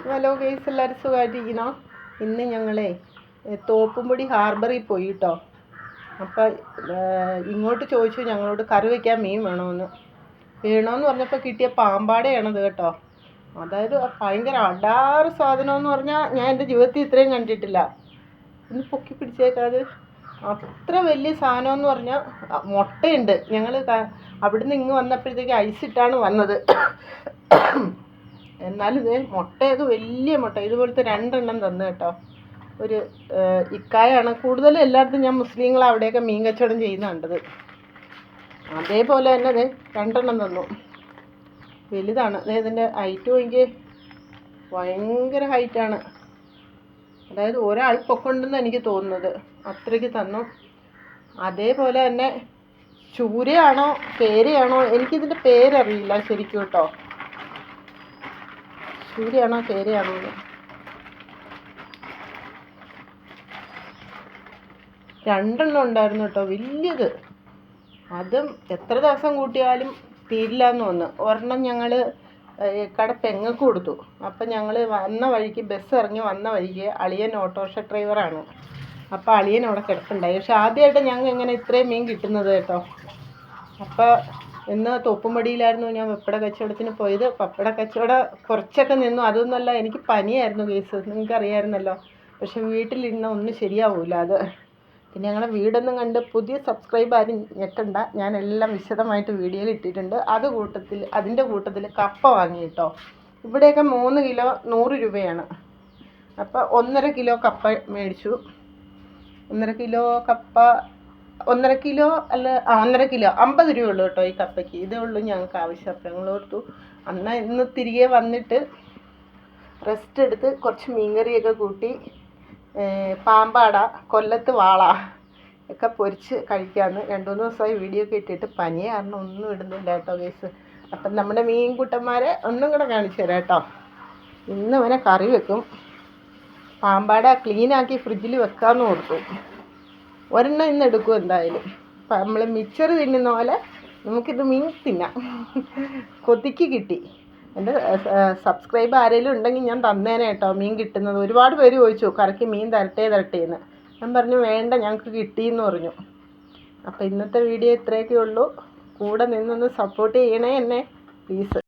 Hello guys, എല്ലാവരും സുഖമായിട്ടിരിക്കണോ? ഇന്ന് ഞങ്ങളെ തോപ്പുംപടി ഹാർബറിൽ പോയി കേട്ടോ. അപ്പം ഇങ്ങോട്ട് ചോദിച്ചു ഞങ്ങളോട് കറി വയ്ക്കാൻ മീൻ വേണമെന്ന് പറഞ്ഞപ്പോൾ കിട്ടിയ പാമ്പാടയാണത് കേട്ടോ. അതായത് ഭയങ്കര അടാറ് സാധനമെന്ന് പറഞ്ഞാൽ ഞാൻ എൻ്റെ ജീവിതത്തിൽ ഇത്രയും കണ്ടിട്ടില്ല. ഒന്ന് പൊക്കി പിടിച്ചേക്കാത്. അത്ര വലിയ സാധനമെന്ന് പറഞ്ഞാൽ മുട്ടയുണ്ട്. ഞങ്ങൾ അവിടുന്ന് ഇങ്ങ് വന്നപ്പോഴത്തേക്ക് ഐസിട്ടാണ് വന്നത്. എന്നാലും ഇത് മുട്ടയൊക്കെ വലിയ മുട്ട, ഇതുപോലത്തെ 2 എണ്ണം തന്നു കേട്ടോ. ഒരു ഇക്കായാണ് കൂടുതലും എല്ലായിടത്തും ഞാൻ മുസ്ലിങ്ങൾ അവിടെയൊക്കെ മീൻ കച്ചവടം ചെയ്യുന്ന കണ്ടത്. അതേപോലെ തന്നെ അത് 2 എണ്ണം തന്നു. വലുതാണ്. ഇതിൻ്റെ ഹൈറ്റ് എനിക്ക് ഭയങ്കര ഹൈറ്റാണ്. അതായത് ഒരാൾ പൊക്കമുണ്ടെന്ന് എനിക്ക് തോന്നുന്നത്, അത്രയ്ക്ക് തന്നു. അതേപോലെ തന്നെ ചൂരയാണോ കേരയാണോ എനിക്കിതിൻ്റെ പേരറിയില്ല ശരിക്കും കേട്ടോ. ചൂരയാണോ കേരയാണോ 2 എണ്ണം ഉണ്ടായിരുന്നു കേട്ടോ, വലിയത്. അതും എത്ര ദിവസം കൂട്ടിയാലും തീരില്ല എന്ന് തോന്നുന്നു. ഒരെണ്ണം ഞങ്ങൾ പെങ്ങൾക്ക് കൊടുത്തു. അപ്പം ഞങ്ങൾ വന്ന വഴിക്ക് ബസ് ഇറങ്ങി വന്ന വഴിക്ക് അളിയൻ ഓട്ടോറിക്ഷ ഡ്രൈവറാണ്. അപ്പോൾ അളിയൻ അവിടെ കിടപ്പുണ്ടായി. പക്ഷെ ആദ്യമായിട്ട് ഞങ്ങൾ ഇങ്ങനെ ഇത്രയും മീൻ കിട്ടുന്നത് കേട്ടോ. അപ്പോൾ ഇന്ന് തോപ്പുംപടിയിലായിരുന്നു ഞാൻ പപ്പട കച്ചവടത്തിന് പോയത്. പപ്പട കച്ചവടം കുറച്ചൊക്കെ നിന്നു. അതൊന്നുമല്ല, എനിക്ക് പനിയായിരുന്നു കേസ്, നിങ്ങൾക്കറിയാമായിരുന്നല്ലോ. പക്ഷെ വീട്ടിലിരുന്ന ഒന്നും ശരിയാവില്ല അത്. പിന്നെ ഞങ്ങളെ വീടൊന്നും കണ്ട് പുതിയ സബ്സ്ക്രൈബ് ആരും ഞെട്ടണ്ട, ഞാൻ എല്ലാം വിശദമായിട്ട് വീഡിയോയിൽ ഇട്ടിട്ടുണ്ട്. അതിൻ്റെ കൂട്ടത്തിൽ കപ്പ വാങ്ങി കേട്ടോ. ഇവിടെയൊക്കെ 3 കിലോ 100 രൂപയാണ്. അപ്പോൾ 1.5 കിലോ കപ്പ മേടിച്ചു. 1.5 കിലോ കപ്പ 1.5 കിലോ അല്ല 1.5 കിലോ 50 രൂപ ഉള്ളൂ കേട്ടോ ഈ കപ്പയ്ക്ക്. ഇതേ ഉള്ളൂ ഞങ്ങൾക്ക് ആവശ്യം. അപ്പം ഞങ്ങൾ ഓർത്തു ഇന്ന് തിരികെ വന്നിട്ട് റെസ്റ്റ് എടുത്ത് കുറച്ച് മീൻകറിയൊക്കെ കൂട്ടി പാമ്പാട, കൊല്ലത്ത് വാള ഒക്കെ പൊരിച്ച് കഴിക്കാമെന്ന്. 2-3 ദിവസമായി വീഡിയോ ഒക്കെ ഇട്ടിട്ട് പനിയെ കാരണം ഒന്നും ഇടുന്നില്ല കേട്ടോ ഗൈസ്. അപ്പം നമ്മുടെ മീൻകുട്ടന്മാരെ ഒന്നും കൂടെ കാണിച്ചു തരാം കേട്ടോ. ഇന്ന് അവനെ കറി വെക്കും. പാമ്പാട ക്ലീനാക്കി ഫ്രിഡ്ജിൽ വെക്കാമെന്ന് ഓർത്തു. ഒരെണ്ണം ഇന്ന് എടുക്കും എന്തായാലും. അപ്പം നമ്മൾ മിച്ചർ തിന്നുന്ന പോലെ നമുക്കിത് മീൻ തിന്നാം. കൊതിക്ക് കിട്ടി. എൻ്റെ സബ്സ്ക്രൈബ് ആരെങ്കിലും ഉണ്ടെങ്കിൽ ഞാൻ തന്നേനെ കേട്ടോ മീൻ കിട്ടുന്നത്. ഒരുപാട് പേര് ചോദിച്ചു കറിക്ക് മീൻ തരട്ടേന്ന്. ഞാൻ പറഞ്ഞു വേണ്ട, ഞങ്ങൾക്ക് കിട്ടിയെന്ന് പറഞ്ഞു. അപ്പോൾ ഇന്നത്തെ വീഡിയോ ഇത്രയൊക്കെ ഉള്ളൂ. കൂടെ നിന്നൊന്ന് സപ്പോർട്ട് ചെയ്യണേ എന്നെ പ്ലീസ്.